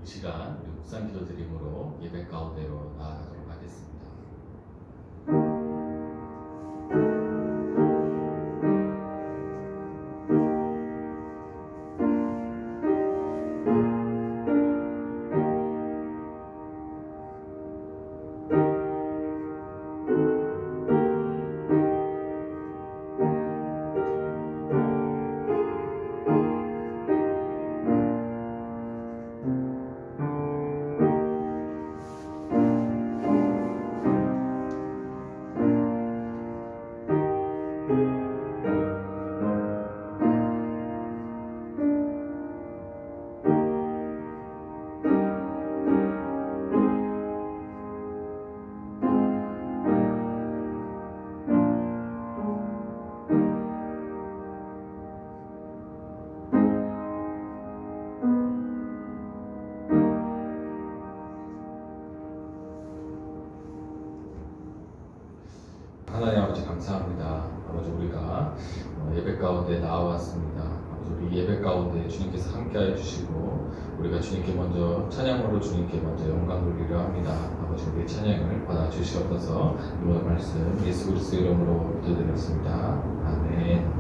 시간 묵상 기도 드림으로 예배 가운데로 나아가도록 하겠습니다. 하나님 아버지 감사합니다. 아버지 우리가 예배 가운데 나와왔습니다. 아버지 우리 예배 가운데 주님께서 함께하여 주시고 우리가 주님께 먼저 찬양으로 주님께 먼저 영광 돌리려 합니다. 아버지 우리의 찬양을 받아주시옵소서. 오늘 말씀 예수 그리스도 이름으로 기도드렸습니다. 아멘.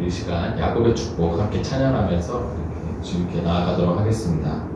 이 시간 야곱의 축복 함께 찬양하면서 이렇게 주님께 나아가도록 하겠습니다.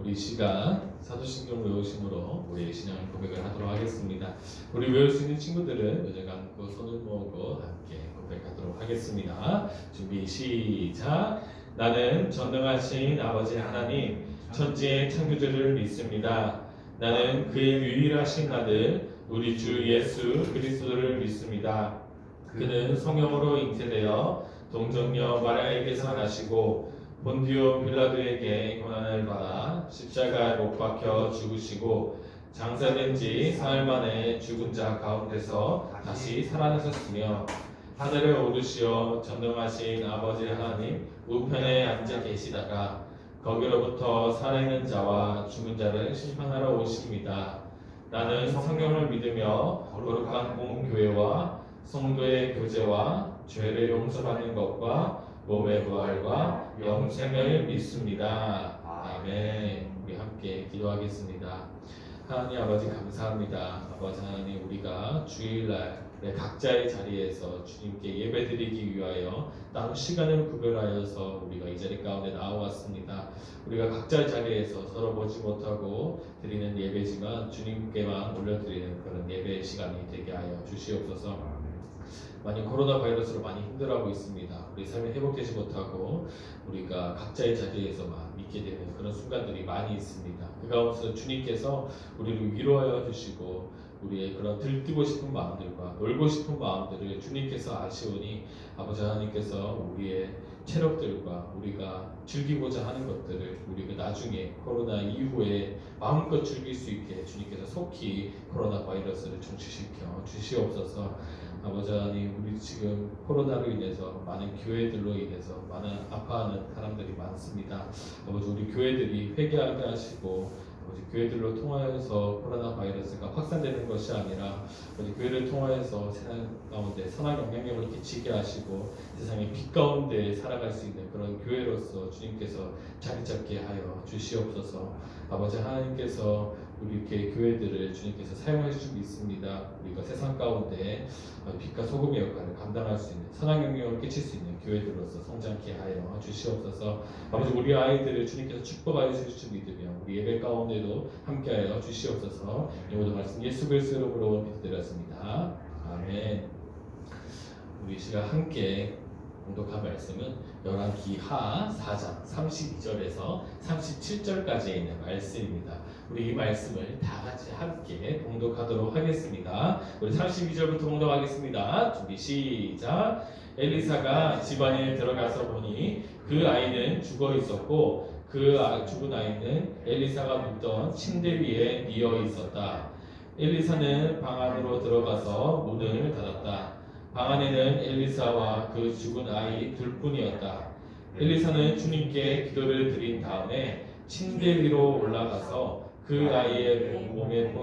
우리 시간 사도신경 외우심으로 우리의 신앙 고백을 하도록 하겠습니다. 우리 외울 수 있는 친구들은 여자가 안고 손을 모으고 함께 고백하도록 하겠습니다. 준비 시작. 나는 전능하신 아버지 하나님 천지의 창조주를 믿습니다. 나는 그의 유일하신 아들 우리 주 예수 그리스도를 믿습니다. 그는 성령으로 잉태되어 동정녀 마리아에게서 나시고 본디오 빌라도에게 고난을 받아 십자가에 못 박혀 죽으시고 장사된 지 사흘 만에 죽은 자 가운데서 다시 살아나셨으며 하늘에 오르시어 전능하신 아버지 하나님 우편에 앉아 계시다가 거기로부터 살아있는 자와 죽은 자를 심판하러 오십니다. 나는 성령을 믿으며 거룩한 공교회와 성도의 교제와 죄를 용서받는 것과 몸의 부활과 영생을 믿습니다. 아멘. 우리 함께 기도하겠습니다. 하나님 아버지 감사합니다. 아버지 하나님 우리가 주일날 각자의 자리에서 주님께 예배드리기 위하여 따로 시간을 구별하여서 우리가 이 자리 가운데 나와왔습니다. 우리가 각자의 자리에서 서로 보지 못하고 드리는 예배지만 주님께만 올려드리는 그런 예배 시간이 되게 하여 주시옵소서. 많이 코로나 바이러스로 많이 힘들어하고 있습니다. 우리 삶이 회복되지 못하고 우리가 각자의 자리에서만 믿게 되는 그런 순간들이 많이 있습니다. 그 가운데서 주님께서 우리를 위로하여 주시고 우리의 그런 들뜨고 싶은 마음들과 놀고 싶은 마음들을 주님께서 아시오니 아버지 하나님께서 우리의 체력들과 우리가 즐기고자 하는 것들을 우리가 나중에 코로나 이후에 마음껏 즐길 수 있게 주님께서 속히 코로나 바이러스를 정치시켜 주시옵소서. 아버지 하나님 우리 지금 코로나로 인해서 많은 교회들로 인해서 많은 아파하는 사람들이 많습니다. 아버지 우리 교회들이 회개하게 하시고 아버지 교회들로 통하여서 코로나 바이러스가 확산되는 것이 아니라 아버지 교회를 통하여서 세상 가운데 선한 영향력을 끼치게 하시고 세상의 빛 가운데 살아갈 수 있는 그런 교회로서 주님께서 자리 잡게 하여 주시옵소서. 아버지 하나님께서 우리 이렇게 교회들을 주님께서 사용해 주시고 있습니다. 우리가 세상 가운데 빛과 소금의 역할을 감당할 수 있는 선한 영향력을 끼칠 수 있는 교회들로서 성장케 하여 주시옵소서. 아버지 우리 아이들을 주님께서 축복하여 주실 줄 믿으며 우리 예배 가운데도 함께하여 주시옵소서. 이 모든 말씀 예수 그리스도 이름으로 기도드렸습니다. 아멘. 우리 시간 함께 공독한 말씀은 열왕기하 4장 32절에서 37절까지 있는 말씀입니다. 우리 이 말씀을 다 같이 함께 공독하도록 하겠습니다. 우리 32절부터 공독하겠습니다. 준비 시작. 엘리사가 집안에 들어가서 보니 그 아이는 죽어 있었고 그 죽은 아이는 엘리사가 눕던 침대 위에 뉘어 있었다. 엘리사는 방 안으로 들어가서 문을 닫았다. 방 안에는 엘리사와 그 죽은 아이 둘뿐이었다. 엘리사는 주님께 기도를 드린 다음에 침대 위로 올라가서 그 아이의 몸에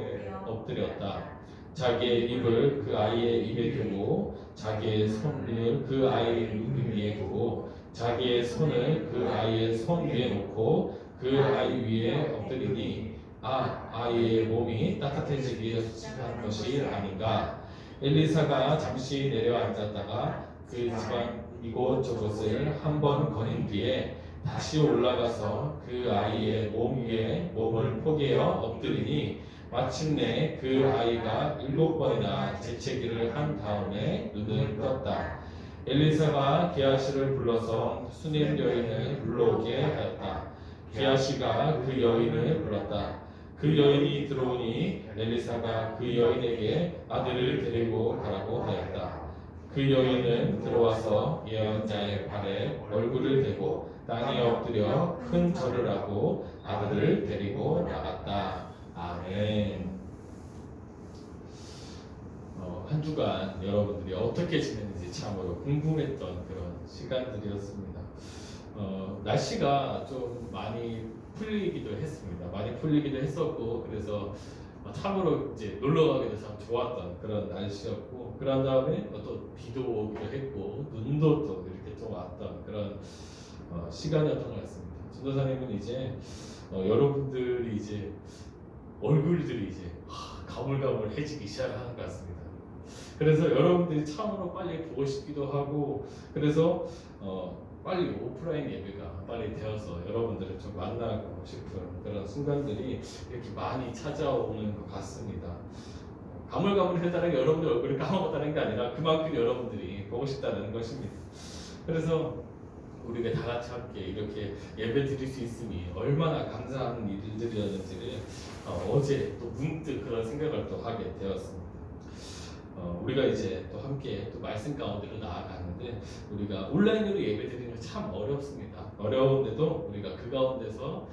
엎드렸다. 자기의 입을 그 아이의 입에 두고 자기의 손을 그 아이의 눈 위에 두고 자기의 손을 그 아이의 손 위에 놓고 그 아이 위에 엎드리니 아이의 몸이 따뜻해지기 시작한 것이 아닌가. 엘리사가 잠시 내려앉았다가 그 집안 이곳저곳을 한번 거닌 뒤에 다시 올라가서 그 아이의 몸 위에 몸을 포개어 엎드리니 마침내 그 아이가 7번이나 재채기를 한 다음에 눈을 떴다. 엘리사가 게하시를 불러서 수냄 여인을 불러오게 하였다. 게하시가 그 여인을 불렀다. 그 여인이 들어오니 엘리사가 그 여인에게 아들을 데리고 가라고 하였다. 그 여인은 들어와서 예언자의 발에 얼굴을 대고 땅에 엎드려 큰 절을 하고 아들을 데리고 나갔다. 아멘. 한 주간 여러분들이 어떻게 지냈는지 참으로 궁금했던 그런 시간들이었습니다. 날씨가 좀 많이 풀리기도 했습니다. 많이 풀리기도 했었고 그래서 참으로 이제 놀러 가기도 참 좋았던 그런 날씨였고 그런 다음에 또 비도 오기도 했고 눈도 또 이렇게 좀 왔던 그런 시간이었던 것 같습니다. 전도사님은 이제 여러분들이 이제 얼굴들이 이제 가물가물해지기 시작하는 것 같습니다. 그래서 여러분들이 참으로 빨리 보고 싶기도 하고 그래서 빨리 오프라인 예배가 빨리 되어서 여러분들을 좀 만나고 싶은 그런 순간들이 이렇게 많이 찾아오는 것 같습니다. 가물가물하다는 게 여러분들 얼굴을 까먹었다는 게 아니라 그만큼 여러분들이 보고 싶다는 것입니다. 그래서 우리가 다 같이 함께 이렇게 예배 드릴 수 있으니 얼마나 감사한 일들이었는지를 어제 또 문득 그런 생각을 또 하게 되었습니다. 우리가 이제 또 함께 또 말씀 가운데로 나아가는데 우리가 온라인으로 예배 드리는 게 참 어렵습니다. 어려운데도 우리가 그 가운데서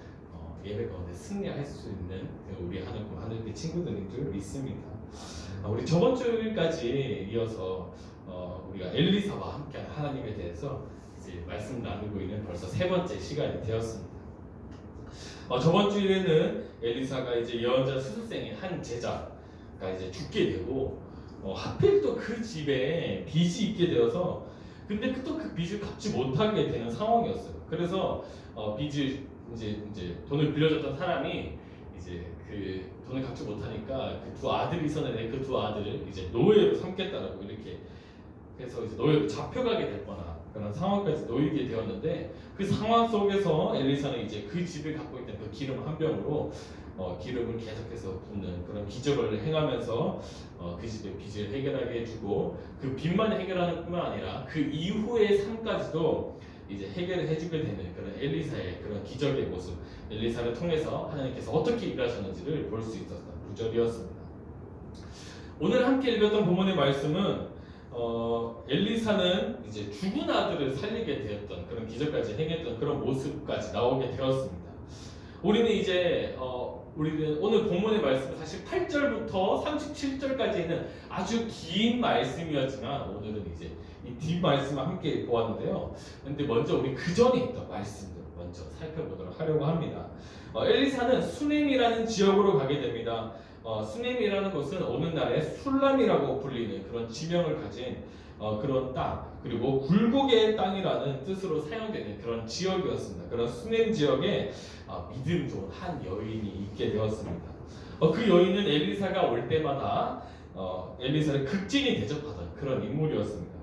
예배 가운데 승리할 수 있는 우리 하늘의 친구들인 줄 믿습니다. 우리 저번 주일까지 이어서 우리가 엘리사와 함께한 하나님에 대해서 이제 말씀 나누고 있는 벌써 세 번째 시간이 되었습니다. 저번 주에는 엘리사가 이제 예언자 수술생인 한 제자가 이제 죽게 되고 하필 또 그 집에 빚이 있게 되어서 근데 또 그 빚을 갚지 못하게 되는 상황이었어요. 그래서 빚을 이제 돈을 빌려줬던 사람이 이제 그 돈을 갚지 못하니까 그 두 아들이 있었는데 그 두 아들을 이제 노예로 삼겠다라고 이렇게 해서 이제 노예로 잡혀가게 될 뻔한 그런 상황까지 놓이게 되었는데 그 상황 속에서 엘리사는 이제 그 집을 갖고 있던 그 기름 한 병으로 기름을 계속해서 붓는 그런 기적을 행하면서 그 집의 빚을 해결하게 해주고 그 빚만 해결하는 뿐만 아니라 그 이후의 삶까지도 이제 해결을 해주게 되는 그런 엘리사의 그런 기적의 모습, 엘리사를 통해서 하나님께서 어떻게 일하셨는지를 볼 수 있었던 구절이었습니다. 오늘 함께 읽었던 본문의 말씀은 엘리사는 이제 죽은 아들을 살리게 되었던 그런 기적까지 행했던 그런 모습까지 나오게 되었습니다. 우리는 오늘 본문의 말씀은 사실 8절부터 37절까지는 아주 긴 말씀이었지만 오늘은 이제 이 뒷 말씀을 함께 보았는데요. 근데 먼저 우리 그 전에 있던 말씀들 먼저 살펴보도록 하려고 합니다. 엘리사는 수넴이라는 지역으로 가게 됩니다. 수넴이라는 곳은 오늘날의 술람이라고 불리는 그런 지명을 가진 그런 땅, 그리고 굴곡의 땅이라는 뜻으로 사용되는 그런 지역이었습니다. 그런 수넴 지역에 믿음 좋은 한 여인이 있게 되었습니다. 그 여인은 엘리사가 올 때마다 엘리사를 극진히 대접하던 그런 인물이었습니다.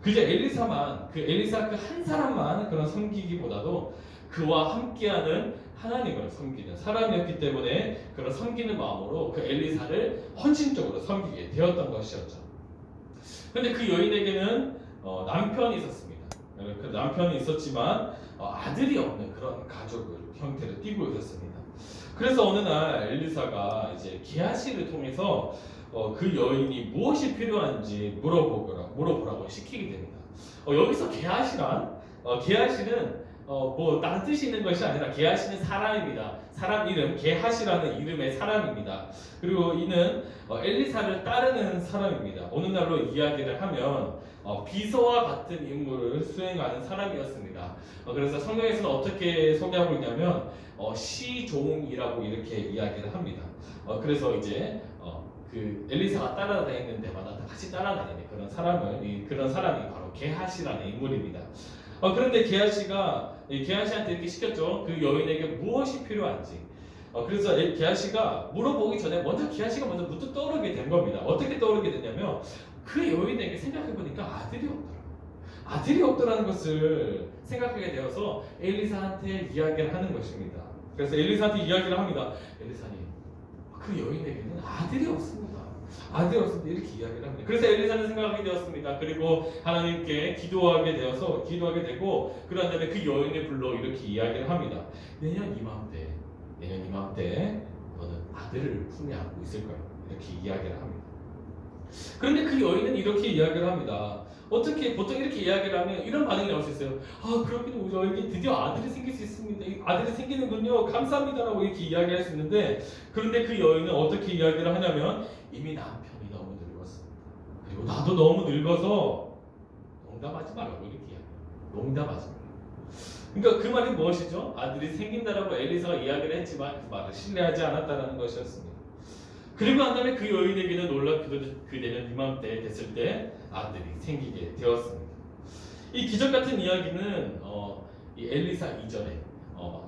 그저 엘리사 그 한 사람만 그런 섬기기보다도 그와 함께하는 하나님을 섬기는 사람이었기 때문에 그런 섬기는 마음으로 그 엘리사를 헌신적으로 섬기게 되었던 것이었죠. 그런데 그 여인에게는 남편이 있었습니다. 그 남편이 있었지만 아들이 없는 그런 가족을 형태를 띠고 있었습니다. 그래서 어느 날 엘리사가 이제 게하시를 통해서 그 여인이 무엇이 필요한지 물어보라고 시키게 됩니다. 여기서 게하시는 뭐 다른 뜻이 있는 것이 아니라 게하시는 사람입니다. 사람 이름 게하시라는 이름의 사람입니다. 그리고 이는 엘리사를 따르는 사람입니다. 오늘날로 이야기를 하면 비서와 같은 임무를 수행하는 사람이었습니다. 그래서 성경에서는 어떻게 소개하고 있냐면 시종이라고 이렇게 이야기를 합니다. 그래서 이제 그 엘리사가 따라다니는 데마다 같이 따라다니는 그런 사람이 바로 게하시라는 인물입니다. 그런데 게하시한테 이렇게 시켰죠. 그 여인에게 무엇이 필요한지. 그래서 게하시가 물어보기 전에 게하시가 먼저 문득 떠오르게 된 겁니다. 어떻게 떠오르게 됐냐면 그 여인에게 생각해보니까 아들이 없더라는 것을 생각하게 되어서 엘리사한테 이야기를 하는 것입니다. 그래서 엘리사한테 이야기를 합니다. 엘리사님, 그 여인에게는 아들이 없습니다. 이렇게 이야기를 합니다. 그래서 엘리사는 생각하게 되었습니다. 그리고 하나님께 기도하게 되고 그런 다음에 그 여인을 불러 이렇게 이야기를 합니다. 내년 이맘때 너는 아들을 품에 안고 있을 거야. 이렇게 이야기를 합니다. 그런데 그 여인은 이렇게 이야기를 합니다. 어떻게 보통 이렇게 이야기를 하면 이런 반응이 나올 수 있어요. 그렇군요. 저에게 드디어 아들이 생길 수 있습니다. 아들이 생기는군요. 감사합니다라고 이렇게 이야기할 수 있는데, 그런데 그 여인은 어떻게 이야기를 하냐면 이미 남편이 너무 늙었습니다. 그리고 나도 너무 늙어서 농담하지 말라고 이렇게 이야기해요. 농담하지 말라고. 그러니까 그 말이 무엇이죠? 아들이 생긴다라고 엘리사가 이야기를 했지만 그 말을 신뢰하지 않았다라는 것이었습니다. 그리고 난 다음에 그 여인에게는 놀랍게도 그 내년 이맘때 됐을 때 아들이 생기게 되었습니다. 이 기적 같은 이야기는 이 엘리사 이전에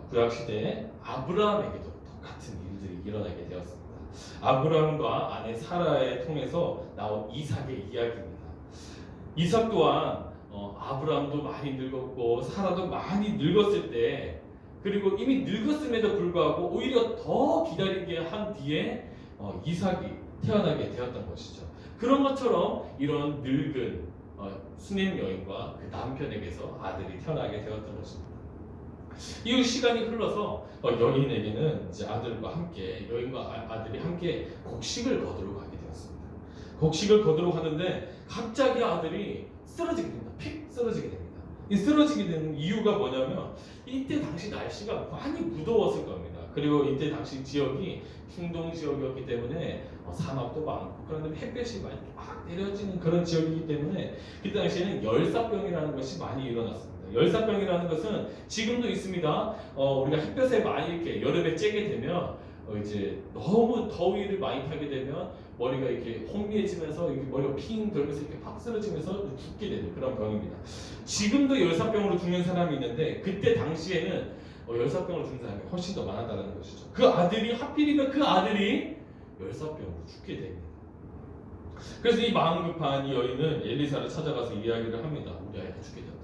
구약시대에 아브라함에게도 똑같은 일들이 일어나게 되었습니다. 아브라함과 아내 사라를 통해서 나온 이삭의 이야기입니다. 이삭 또한 아브라함도 많이 늙었고 사라도 많이 늙었을 때, 그리고 이미 늙었음에도 불구하고 오히려 더 기다리게 한 뒤에 이삭이 태어나게 되었던 것이죠. 그런 것처럼 이런 늙은 수냄 여인과 그 남편에게서 아들이 태어나게 되었던 것입니다. 이후 시간이 흘러서 여인에게는 이제 아들과 함께, 여인과 아들이 함께 곡식을 거두러 가게 되었습니다. 곡식을 거두러 가는데 갑자기 아들이 쓰러지게 됩니다. 픽 쓰러지게 됩니다. 이 쓰러지게 되는 이유가 뭐냐면 이때 당시 날씨가 많이 무더웠을 겁니다. 그리고 이때 당시 지역이 중동 지역이었기 때문에 사막도 많고, 그런데 햇볕이 많이 막 내려지는 그런 지역이기 때문에 그때 당시에는 열사병이라는 것이 많이 일어났습니다. 열사병이라는 것은 지금도 있습니다. 우리가 햇볕에 많이 이렇게 여름에 쬐게 되면 이제 너무 더위를 많이 타게 되면 머리가 이렇게 혼미해지면서 이렇게 머리가 핑 돌면서 이렇게 팍 쓰러지면서 죽게 되는 그런 병입니다. 지금도 열사병으로 죽는 사람이 있는데 그때 당시에는 열사병으로 죽는 사람이 훨씬 더 많았다는 것이죠. 그 아들이 하필이면 그 아들이 열사병으로 죽게 됩니다. 그래서 이 마음 급한 이 여인은 엘리사를 찾아가서 이야기를 합니다. 우리 아이가 죽게 되었다.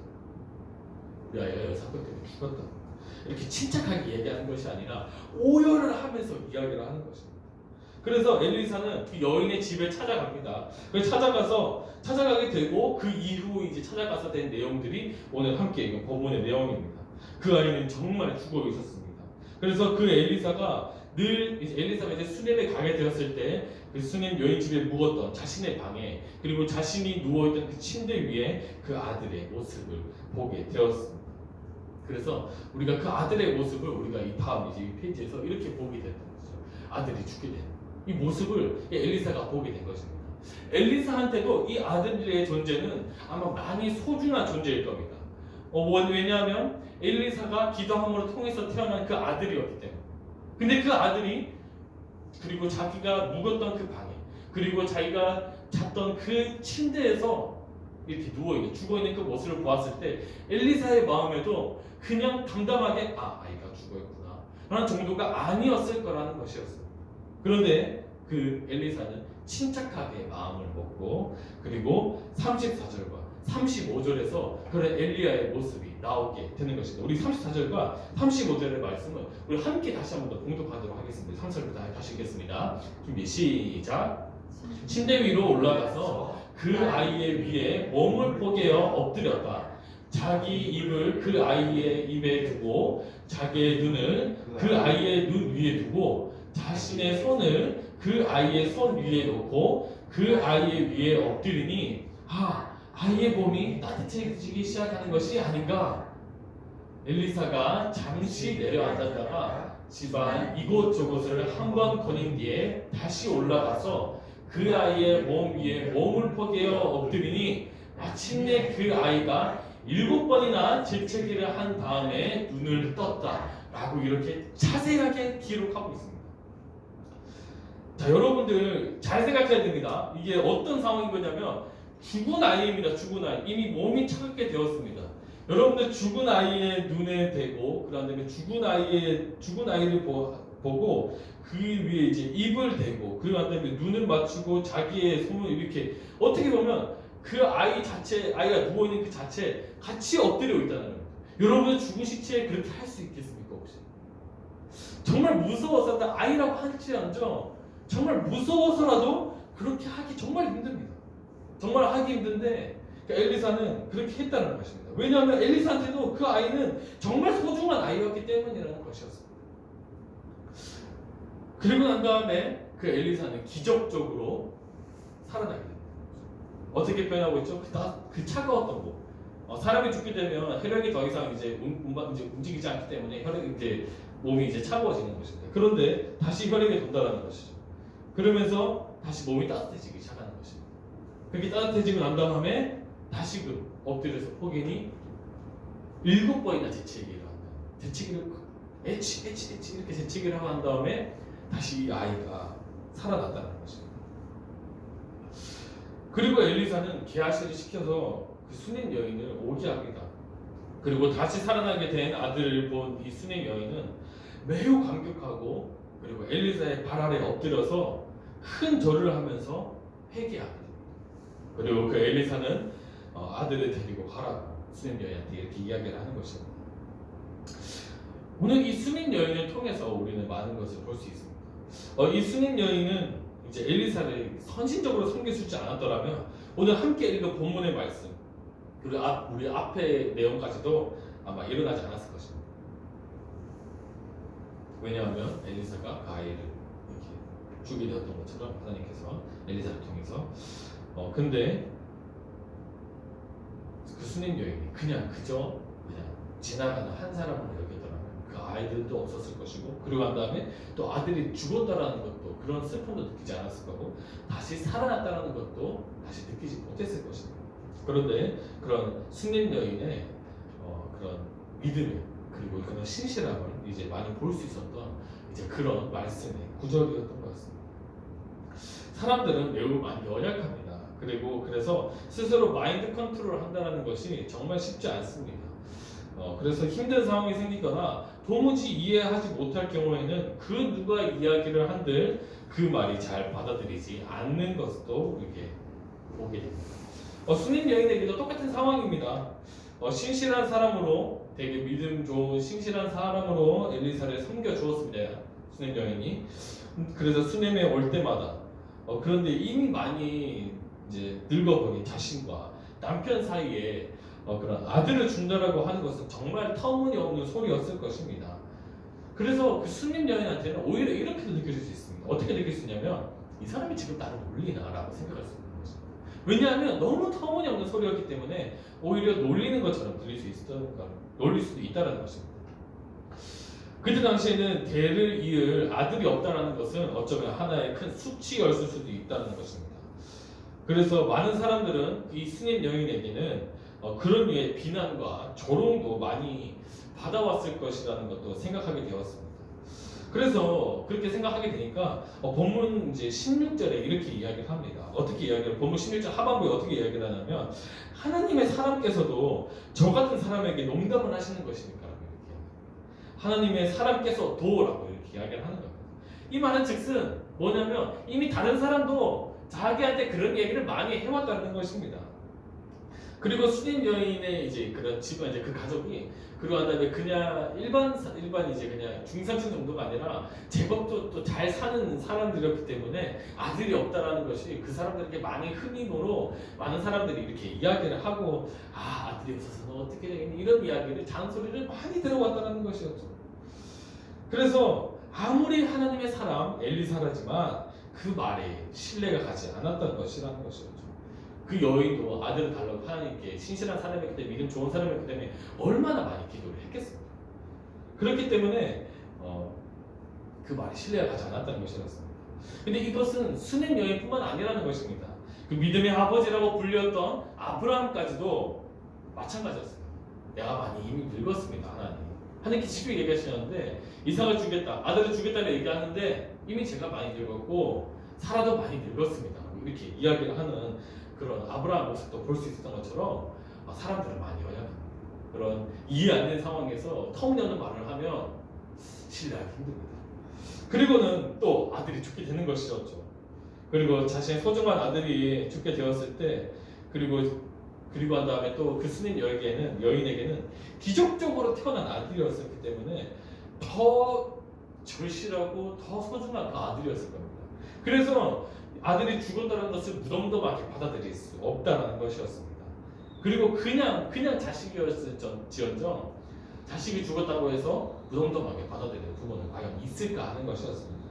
우리 아이가 열사병 때문에 죽었다. 이렇게 침착하게 얘기하는 것이 아니라 오열을 하면서 이야기를 하는 것입니다. 그래서 엘리사는 그 여인의 집에 찾아갑니다. 그래서 찾아가게 되고 그 이후 이제 찾아가서 된 내용들이 오늘 함께 읽은 본문의 내용입니다. 그 아이는 정말 죽어 있었습니다. 그래서 그 엘리사가 늘 엘리사가 이제 수넴에 가게 되었을 때 그 수넴 여인 집에 묵었던 자신의 방에, 그리고 자신이 누워있던 그 침대 위에 그 아들의 모습을 보게 되었습니다. 그래서 우리가 그 아들의 모습을 우리가 이 다음 이제 이 페이지에서 이렇게 보게 됐던 거죠. 아들이 죽게 된 이 모습을 엘리사가 보게 된 것입니다. 엘리사한테도 이 아들의 존재는 아마 많이 소중한 존재일 겁니다. 왜냐하면 엘리사가 기도함으로 통해서 태어난 그 아들이었기 때문에. 근데 그 아들이, 그리고 자기가 묵었던 그 방에, 그리고 자기가 잤던 그 침대에서 이렇게 누워있는, 죽어있는 그 모습을 보았을 때 엘리사의 마음에도 그냥 담담하게 아이가 죽어있구나 라는 정도가 아니었을 거라는 것이었어요. 그런데 그 엘리사는 침착하게 마음을 먹고, 그리고 34절과 35절에서 그런 엘리야의 모습이 나오게 되는 것입니다. 우리 34절과 35절의 말씀을 우리 함께 다시 한번 더 봉독하도록 하겠습니다. 3절부터 다시 읽겠습니다. 준비 시작. 침대 위로 올라가서 그 아이의 위에 몸을 포개어 엎드렸다. 자기 입을 그 아이의 입에 두고 자기의 눈을 그 아이의 눈 위에 두고 자신의 손을 그 아이의 손 위에 놓고 그 아이의 위에 엎드리니 아이의 몸이 따뜻해지기 시작하는 것이 아닌가. 엘리사가 잠시 내려앉았다가 집안 이곳저곳을 한번 거닌 뒤에 다시 올라가서 그 아이의 몸 위에 몸을 포개어 엎드리니 마침내 그 아이가 7번이나 재채기를 한 다음에 눈을 떴다 라고 이렇게 자세하게 기록하고 있습니다. 자, 여러분들 잘 생각해야 됩니다. 이게 어떤 상황인 거냐면 죽은 아이입니다. 죽은 아이. 이미 몸이 차갑게 되었습니다. 여러분들 죽은 아이의 눈에 대고, 그 다음에 죽은 아이를 보고 그 위에 이제 입을 대고, 그 다음에 눈을 맞추고 자기의 손을 이렇게, 어떻게 보면 그 아이 자체, 아이가 누워있는 그 자체 같이 엎드려 있다는 겁니다. 여러분 죽은 시체에 그렇게 할 수 있겠습니까 혹시? 정말 무서워서, 아이라고 할지언정 정말 무서워서라도 그렇게 하기 정말 힘듭니다. 정말 하기 힘든데 엘리사는 그렇게 했다는 것입니다. 왜냐하면 엘리사한테도 그 아이는 정말 소중한 아이였기 때문이라는 것이었습니다. 그리고 난 다음에 그 엘리사는 기적적으로 살아나게 됩니다. 어떻게 표현하고 있죠? 그 차가웠던 곳. 사람이 죽게 되면 혈액이 더 이상 이제 움직이지 않기 때문에 몸이 이제 차가워지는 것입니다. 그런데 다시 혈액이 돈다라는 것이죠. 그러면서 다시 몸이 따뜻해지기 시작하는 것입니다. 그렇게 따뜻해지고 난 다음에 다시금 엎드려서 포개니 7번이나 재채기를 한다. 재채기를 에치 이렇게 재채기를 하고 한 다음에 다시 이 아이가 살아났다는 것입니다. 그리고 엘리사는 게하시를 시켜서 그 수넴 여인을 오게 합니다. 그리고 다시 살아나게 된 아들을 본 이 수넴 여인은 매우 감격하고, 그리고 엘리사의 발 아래 엎드려서 큰 절을 하면서 회개하게 됩니다. 그리고 그 엘리사는 아들을 데리고 가라고 수냄 여인한테 이렇게 이야기를 하는 것입니다. 오늘 이 수냄 여인을 통해서 우리는 많은 것을 볼 수 있습니다. 이 수냄 여인은 이제 엘리사를 선신적으로 섬겨주지 않았더라면 오늘 함께 읽은 본문의 말씀 그리고 우리 앞의 내용까지도 아마 일어나지 않았을 것입니다. 왜냐하면 엘리사가 그 아이를 이렇게 주게 되었던 것처럼 하나님께서 엘리사를 통해서 근데 그 수냄 여인이 그냥 지나가는 한 사람으로 여겼더라면 그 아이들도 없었을 것이고 그리고 난 다음에 또 아들이 죽었다라는 것도 그런 슬픔도 느끼지 않았을 거고 다시 살아났다라는 것도 다시 느끼지 못했을 것입니다. 그런데 그런 수냄 여인의 그런 믿음을 그리고 그런 신실함을 이제 많이 볼 수 있었던 이제 그런 말씀의 구절이었던 것 같습니다. 사람들은 매우 많이 연약합니다. 그리고 그래서 스스로 마인드 컨트롤을 한다는 것이 정말 쉽지 않습니다. 그래서 힘든 상황이 생기거나 도무지 이해하지 못할 경우에는 그 누가 이야기를 한들 그 말이 잘 받아들이지 않는 것도 이렇게 보게 됩니다. 수냄 여인에게도 똑같은 상황입니다. 신실한 사람으로 되게 믿음 좋은 신실한 사람으로 엘리사를 섬겨 주었습니다. 수냄 여인이. 그래서 수냄에 올 때마다 그런데 이미 많이 이제 늙어버린 자신과 남편 사이에 그런 아들을 준다라고 하는 것은 정말 터무니없는 소리였을 것입니다. 그래서 그 수냄 여인한테는 오히려 이렇게도 느껴질 수 있습니다. 어떻게 느낄 수 있냐면 이 사람이 지금 나를 놀리나라고 생각할 수 있는 것입니다. 왜냐하면 너무 터무니없는 소리였기 때문에 오히려 놀리는 것처럼 들릴 수 있으니까 놀릴 수도 있다는 것입니다. 그때 당시에는 대를 이을 아들이 없다는 것은 어쩌면 하나의 큰 수치였을 수도 있다는 것입니다. 그래서 많은 사람들은 이 수냄 여인에게는 그런 류의 비난과 조롱도 많이 받아왔을 것이라는 것도 생각하게 되었습니다. 그래서 그렇게 생각하게 되니까 본문 이제 16절에 이렇게 이야기를 합니다. 어떻게 이야기를 본문 16절 하반부에 어떻게 이야기를 하냐면 하나님의 사람께서도 저 같은 사람에게 농담을 하시는 것입니까? 라고 이렇게 하나님의 사람께서 도라고 이렇게 이야기를 하는 겁니다. 이 말은 즉슨 뭐냐면 이미 다른 사람도 자기한테 그런 얘기를 많이 해왔다는 것입니다. 그리고 수냄 여인의 이제 그런 집은 이제 그 가족이 그리고 한 다음에 그냥 일반 이제 그냥 중상층 정도가 아니라 제법 또 잘 사는 사람들이었기 때문에 아들이 없다라는 것이 그 사람들에게 많이 흠임으로 많은 사람들이 이렇게 이야기를 하고 아들이 없어서 너 어떻게 되겠니 이런 이야기를 잔소리를 많이 들어왔다는 것이었죠. 그래서 아무리 하나님의 사람 엘리사라지만 그 말에 신뢰가 가지 않았던 것이라는 것이었죠. 그 여인도 아들을 달라고 하나님께 신실한 사람이기 때문에 믿음 좋은 사람이기 때문에 얼마나 많이 기도를 했겠습니까? 그렇기 때문에 그 말에 신뢰가 가지 않았다는 것이었습니다. 근데 이것은 수냄 여인뿐만 아니라는 것입니다. 그 믿음의 아버지라고 불렸던 아브라함까지도 마찬가지였습니다. 내가 많이 이미 늙었습니다. 하나님께 직접 얘기하시는데 이삭을 주겠다 아들을 주겠다고 얘기하는데 이미 제가 많이 늙었고 사라도 많이 늙었습니다. 이렇게 이야기를 하는 그런 아브라함 모습도 볼 수 있었던 것처럼 사람들은 많이 연약합니다. 그런 이해 안 되는 상황에서 터무니없는 말을 하면 신뢰하기 힘듭니다. 그리고는 또 아들이 죽게 되는 것이었죠. 그리고 자신의 소중한 아들이 죽게 되었을 때 그리고 한 다음에 또 그 수냄 여인에게는 기적적으로 태어난 아들이었기 때문에 더 절실하고 더 소중한 그 아들이었을 겁니다. 그래서 아들이 죽었다는 것을 무덤덤하게 받아들일 수 없다는 것이었습니다. 그리고 그냥 자식이었을지언정 자식이 죽었다고 해서 무덤덤하게 받아들이는 부모는 과연 있을까 하는 것이었습니다.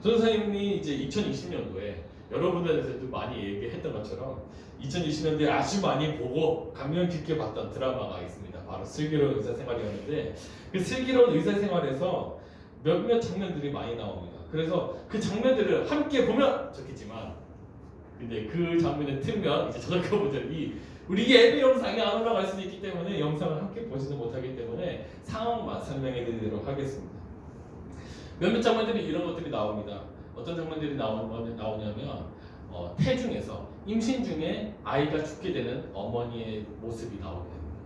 전도사님이 이제 2020년도에 여러분들한테도 많이 얘기했던 것처럼 2020년도에 아주 많이 보고 감명 깊게 봤던 드라마가 있습니다. 바로 슬기로운 의사생활이었는데 그 슬기로운 의사생활에서 몇몇 장면들이 많이 나옵니다. 그래서 그 장면들을 함께 보면 좋겠지만 근데 그 장면을 틀면 이제 저작권분들이 우리 예배 영상이 안 올라갈 수도 있기 때문에 영상을 함께 보지는 못하기 때문에 상황만 설명해 드리도록 하겠습니다. 몇몇 장면들이 이런 것들이 나옵니다. 어떤 장면들이 나오냐면 태중에서 임신 중에 아이가 죽게 되는 어머니의 모습이 나오게 됩니다.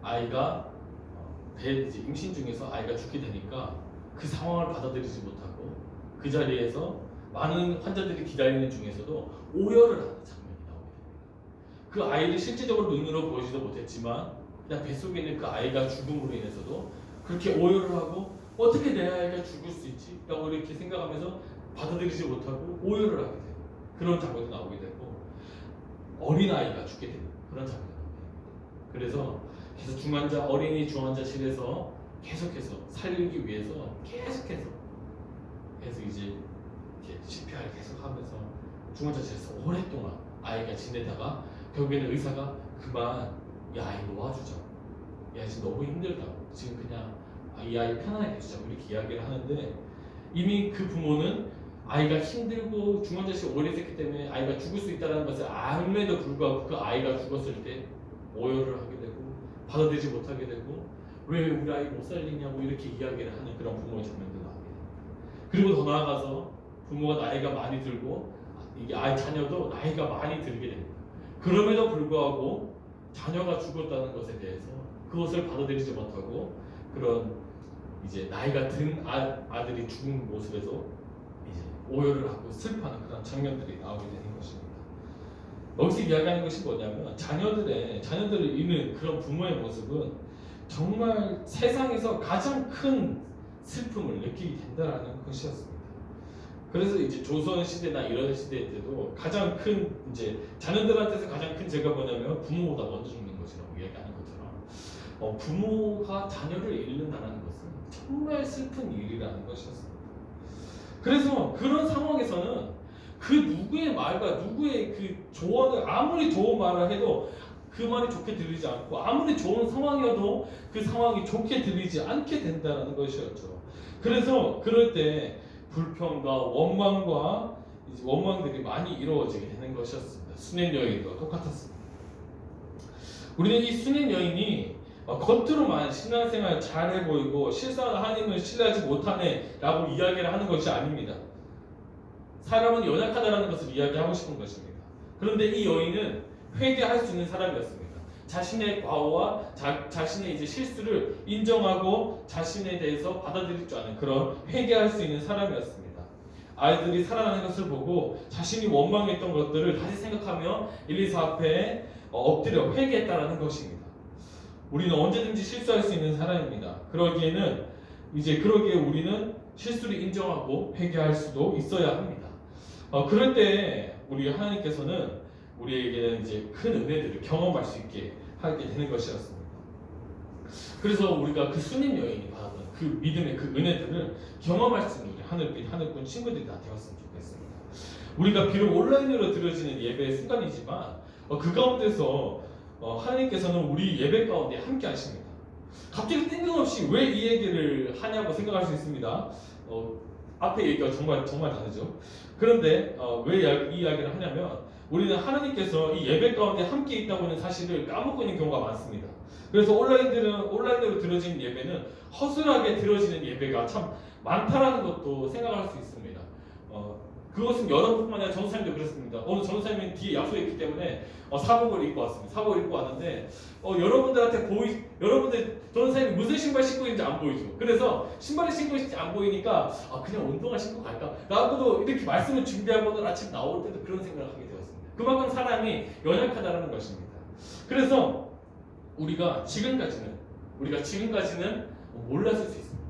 아이가 이제 임신 중에서 아이가 죽게 되니까 그 상황을 받아들이지 못하고 그 자리에서 많은 환자들이 기다리는 중에서도 오열을 하는 장면이 나오게 됩니다. 그 아이를 실제적으로 눈으로 보지도 못했지만 그냥 뱃속에 있는 그 아이가 죽음으로 인해서도 그렇게 오열을 하고 어떻게 내 아이가 죽을 수 있지? 라고 이렇게 생각하면서 받아들이지 못하고 오열을 하게 돼요. 그런 장면도 나오게 되고 어린아이가 죽게 되는 그런 장면도 나오게 됩니다. 그래서 계속 중환자 어린이 중환자실에서 계속해서 살리기 위해서 계속해서 이제 CPR 계속하면서 중환자실에서 오랫동안 아이가 지내다가 결국에는 의사가 그만 이 아이 놓아주자. 이 아이 지금 너무 힘들다고. 지금 그냥 이 아이 편안하게 해주자고 이렇게 이야기를 하는데 이미 그 부모는 아이가 힘들고 중환자실에 오래 있었기 때문에 아이가 죽을 수 있다는 것을 알면에도 불구하고 그 아이가 죽었을 때 오열을 하게 되고 받아들이지 못하게 되고 왜 우리 아이 못 살리냐고 이렇게 이야기를 하는 그런 부모의 장면도 나오게 됩니다. 그리고 더 나아가서 부모가 나이가 많이 들고 이게 아이 자녀도 나이가 많이 들게 됩니다. 그럼에도 불구하고 자녀가 죽었다는 것에 대해서 그것을 받아들이지 못하고 그런 이제 나이가 든 아들이 죽은 모습에서 이제 오열을 하고 슬퍼하는 그런 장면들이 나오게 되는 것입니다. 여기서 이야기하는 것이 뭐냐면 자녀들을 잃는 그런 부모의 모습은 정말 세상에서 가장 큰 슬픔을 느끼게 된다라는 것이었습니다. 그래서 이제 조선 시대나 이런 시대 때도 가장 큰 이제 자녀들한테서 가장 큰 죄가 뭐냐면 부모보다 먼저 죽는 것이라고 얘기하는 것처럼 부모가 자녀를 잃는다는 것은 정말 슬픈 일이라는 것이었습니다. 그래서 그런 상황에서는 그 누구의 말과 누구의 그 조언을 아무리 좋은 말을 해도 그 말이 좋게 들리지 않고 아무리 좋은 상황이어도 그 상황이 좋게 들리지 않게 된다는 것이었죠. 그래서 그럴 때 불평과 원망들이 많이 이루어지게 되는 것이었습니다. 순행 여인과 똑같았습니다. 우리는 이 순행 여인이 겉으로만 신앙생활 잘해 보이고 실상은 하나님을 신뢰하지 못하네 라고 이야기를 하는 것이 아닙니다. 사람은 연약하다는 것을 이야기하고 싶은 것입니다. 그런데 이 여인은 회개할 수 있는 사람이었습니다. 자신의 과오와 자신의 이제 실수를 인정하고 자신에 대해서 받아들일 줄 아는 그런 회개할 수 있는 사람이었습니다. 아이들이 살아나는 것을 보고 자신이 원망했던 것들을 다시 생각하며 엘리사 앞에 엎드려 회개했다라는 것입니다. 우리는 언제든지 실수할 수 있는 사람입니다. 그러기에 우리는 실수를 인정하고 회개할 수도 있어야 합니다. 그럴 때 우리 하나님께서는 우리에게는 이제 큰 은혜들을 경험할 수 있게 하게 되는 것이었습니다. 그래서 우리가 그 순임 여인이 받았던 그 믿음의 그 은혜들을 경험할 수 있는 우리 하늘빛 하늘꾼 친구들이 다 되었으면 좋겠습니다. 우리가 비록 온라인으로 드려지는 예배의 순간이지만 그 가운데서 하나님께서는 우리 예배 가운데 함께 하십니다. 갑자기 뜬금없이 왜 이 얘기를 하냐고 생각할 수 있습니다. 앞에 얘기가 정말 다르죠. 그런데 왜 이 이야기를 하냐면 우리는 하나님께서 이 예배 가운데 함께 있다고 하는 사실을 까먹고 있는 경우가 많습니다. 그래서 온라인으로 드려지는 예배는 허술하게 드려지는 예배가 참 많다라는 것도 생각할 수 있습니다. 그것은 여러분뿐만 아니라 전도사님도 그렇습니다. 오늘 전도사님이 뒤에 약속이 있기 때문에 사복을 입고 왔습니다. 사복을 입고 왔는데 여러분들 전도사님이 무슨 신발 신고 있는지 안 보이죠. 그래서 신발을 신고 있는지 안 보이니까 그냥 운동화 신고 갈까? 라고도 이렇게 말씀을 준비하고는 아침 나올 때도 그런 생각을 하게 되었습니다. 그만큼 사람이 연약하다는 것입니다. 그래서 우리가 지금까지는 몰랐을 수 있습니다.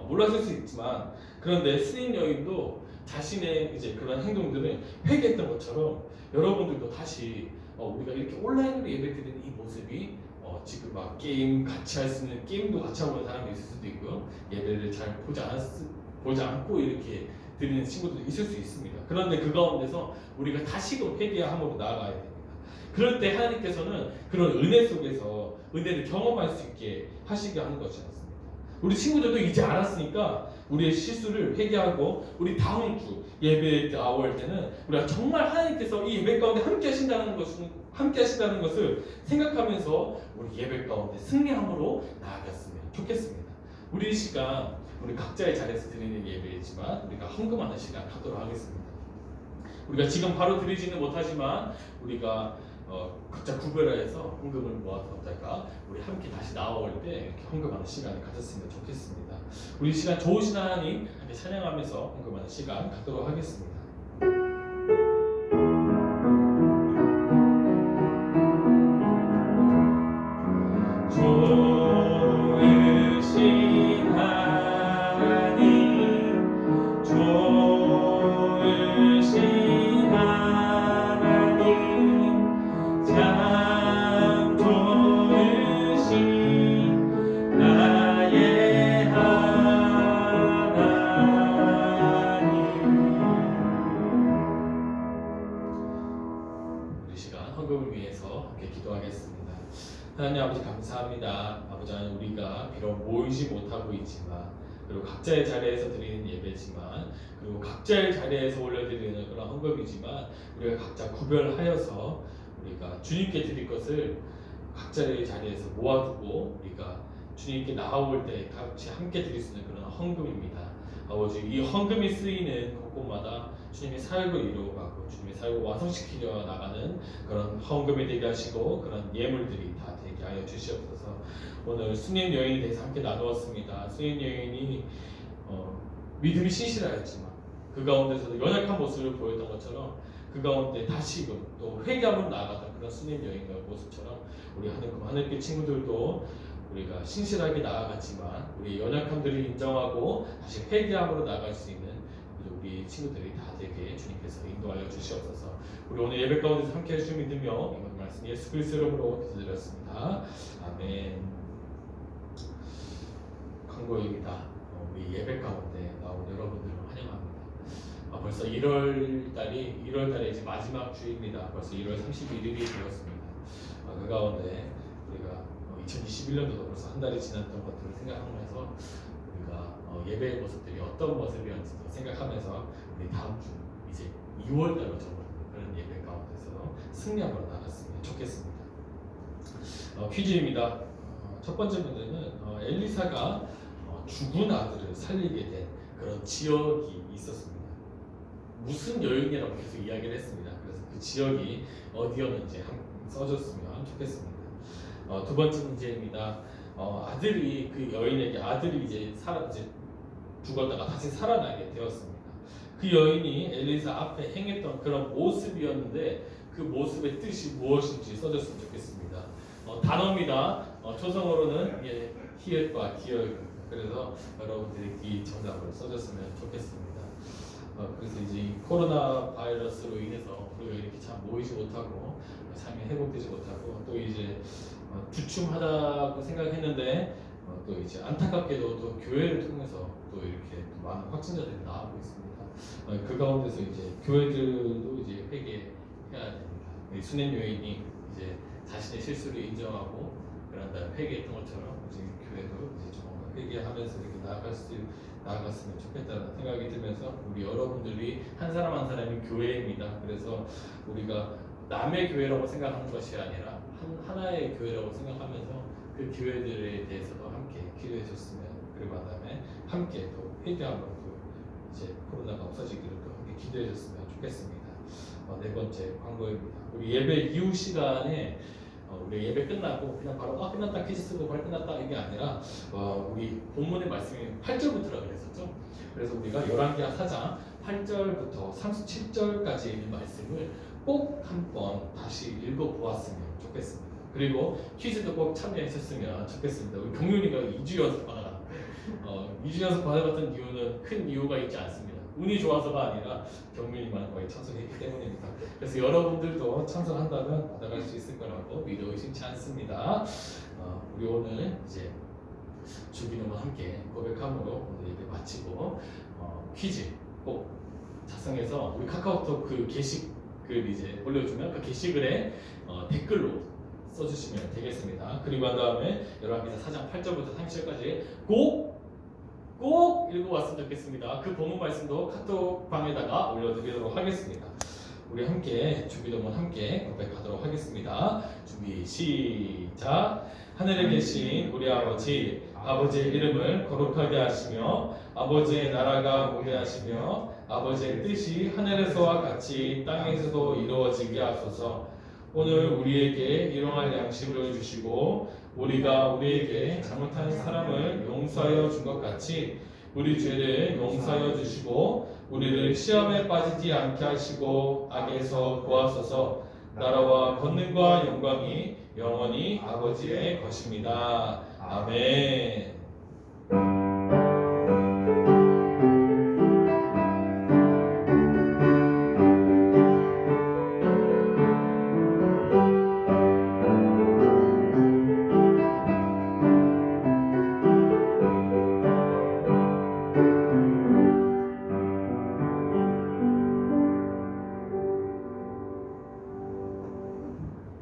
몰랐을 수 있지만 그런데 스님 여인도 자신의 이제 그런 행동들을 회개했던 것처럼 여러분들도 다시 우리가 이렇게 온라인으로 예배드리는 이 모습이 지금 막 게임 같이 할 수 있는 게임도 같이 하고 있는 사람이 있을 수도 있고요. 예배를 잘 보지 않고 이렇게 드리는 친구들도 있을 수 있습니다. 그런데 그 가운데서 우리가 다시금 회개함으로 나아가야 됩니다. 그럴 때 하나님께서는 그런 은혜 속에서 은혜를 경험할 수 있게 하시게 하는 것이었습니다. 우리 친구들도 이제 알았으니까 우리의 실수를 회개하고 우리 다음 주 예배에 나올 때는 우리가 정말 하나님께서 이 예배 가운데 함께 하신다는 것을 생각하면서 우리 예배 가운데 승리함으로 나아갔으면 좋겠습니다. 우리 시간 우리 각자의 자리에서 드리는 예배이지만 우리가 헌금하는 시간 갖도록 하겠습니다. 우리가 지금 바로 드리지는 못하지만 우리가 각자 구별해서 헌금을 모아뒀다가 우리 함께 다시 나올 때 이렇게 헌금하는 시간을 가졌으면 좋겠습니다. 우리 시간 좋으신 하나님 함께 찬양하면서 헌금하는 시간 갖도록 하겠습니다. 하나님 아버지 감사합니다. 아버지 하나님 우리가 비록 모이지 못하고 있지만 그리고 각자의 자리에서 드리는 예배지만 그리고 각자의 자리에서 올려드리는 그런 헌금이지만 우리가 각자 구별하여서 우리가 주님께 드릴 것을 각자의 자리에서 모아두고 우리가 주님께 나아올 때 같이 함께 드릴 수 있는 그런 헌금입니다. 아버지 이 헌금이 쓰이는 곳곳마다 주님의 사역을 이루어가고 주님의 사역을 완성시키려 나가는 그런 헌금이 되게 하시고 그런 예물들이 다 되게 하여 주시옵소서. 오늘 수님 여인에 대해서 함께 나누었습니다. 수님 여인이 믿음이 신실하였지만 그 가운데서도 연약한 모습을 보였던 것처럼 그 가운데 다시금 또 회개함으로 나아가던 그런 수님 여인의 모습처럼 우리 하늘빛 친구들도 우리가 신실하게 나아갔지만 우리 연약함들을 인정하고 다시 회개함으로 나아갈 수 있는 우리 친구들이 다 되게 주님께서 인도하여 주시옵소서. 우리 오늘 예배 가운데서 함께 해주신 믿으며 이번 말씀 예수 그리스도 이름으로 기도드렸습니다. 아멘. 광고입니다. 우리 예배 가운데 나온 여러분들을 환영합니다. 벌써 1월달에 이제 마지막 주입니다. 벌써 1월 31일이 되었습니다. 그 가운데 우리가 2021년도도 벌써 한 달이 지났던 것들을 생각하면서 우리가 예배의 모습들이 어떤 모습이었는지도 생각하면서 우리 다음 주 이제 2월달로 접어드는 그런 예배 가운데서 승리함으로 나갔으면 좋겠습니다. 퀴즈입니다. 첫 번째 문제는 엘리사가 죽은 아들을 살리게 된 그런 지역이 있었습니다. 무슨 여인이라고 계속 이야기를 했습니다. 그래서 그 지역이 어디였는지 써줬으면 좋겠습니다. 두 번째 문제입니다. 아들이 그 여인에게 아들이 이제 죽었다가 다시 살아나게 되었습니다. 그 여인이 엘리사 앞에 행했던 그런 모습이었는데 그 모습의 뜻이 무엇인지 써줬으면 좋겠습니다. 단어입니다. 초성어로는 히읗과 기역입니다. 그래서 여러분들이 이 정답을 써줬으면 좋겠습니다. 그래서 이제 이 코로나 바이러스로 인해서 우리가 이렇게 참 모이지 못하고 삶이 회복되지 못하고 또 이제 주춤하다고 생각했는데 또 이제 안타깝게도 또 교회를 통해서 또 이렇게 또 많은 확진자들이 나오고 있습니다. 그 가운데서 이제 교회들도 이제 회개해야 됩니다. 수냄 여인이 이제 자신의 실수를 인정하고 그런 다음에 회개했던 것처럼 이제 교회도 이제 좀 회개하면서 이렇게 나아갔으면 좋겠다는 생각이 들면서 우리 여러분들이 한 사람 한 사람이 교회입니다. 그래서 우리가 남의 교회라고 생각하는 것이 아니라 하나의 교회라고 생각하면서 그 교회들에 대해서도 함께 기도해 줬으면 그리고 그다음에 함께 또 회개함으로 이제 코로나가 없어지기를 또 함께 기도해 줬으면 좋겠습니다. 네 번째 광고입니다. 우리 예배 이후 시간에 우리 예배 끝나고 그냥 바로 끝났다 퀴즈 쓰고 바로 끝났다 이게 아니라 우리 본문의 말씀이 8절부터라고 그랬었죠. 그래서 우리가 열왕기하 4장 8절부터 37절까지 있는 말씀을 꼭 한번 다시 읽어보았으면 좋겠습니다. 그리고 퀴즈도 꼭 참여했었으면 좋겠습니다. 우리 경윤이가 2주 연습 받아갔는데 2주 연습 받아갔던 이유는 큰 이유가 있지 않습니다. 운이 좋아서가 아니라 경윤이만 거의 참석했기 때문입니다. 그래서 여러분들도 참석한다면 받아갈 수 있을 거라고 믿어 의심치 않습니다. 우리 오늘 이제 주기도와 함께 고백함으로 오늘 예배 마치고 퀴즈 꼭 작성해서 우리 카카오톡 그 게시글 이제 올려주면 그 게시글에 댓글로 써주시면 되겠습니다. 그리고 한 다음에 열왕기하 4장 8절부터 30절까지 꼭 읽어봤으면 좋겠습니다. 그 본문 말씀도 카톡방에다가 올려드리도록 하겠습니다. 우리 함께 주기도문 함께 고백하도록 하겠습니다. 준비 시작. 하늘에 계신 우리 아버지의 이름을 거룩하게 하시며 아버지의 나라가 오게 하시며 아버지의 뜻이 하늘에서와 같이 땅에서도 이루어지게 하소서. 오늘 우리에게 일용할 양식을 주시고 우리가 우리에게 잘못한 사람을 용서하여 준 것 같이 우리 죄를 용서하여 주시고 우리를 시험에 빠지지 않게 하시고 악에서 구하소서. 나라와 권능과 영광이 영원히 아버지의 것입니다. 아멘.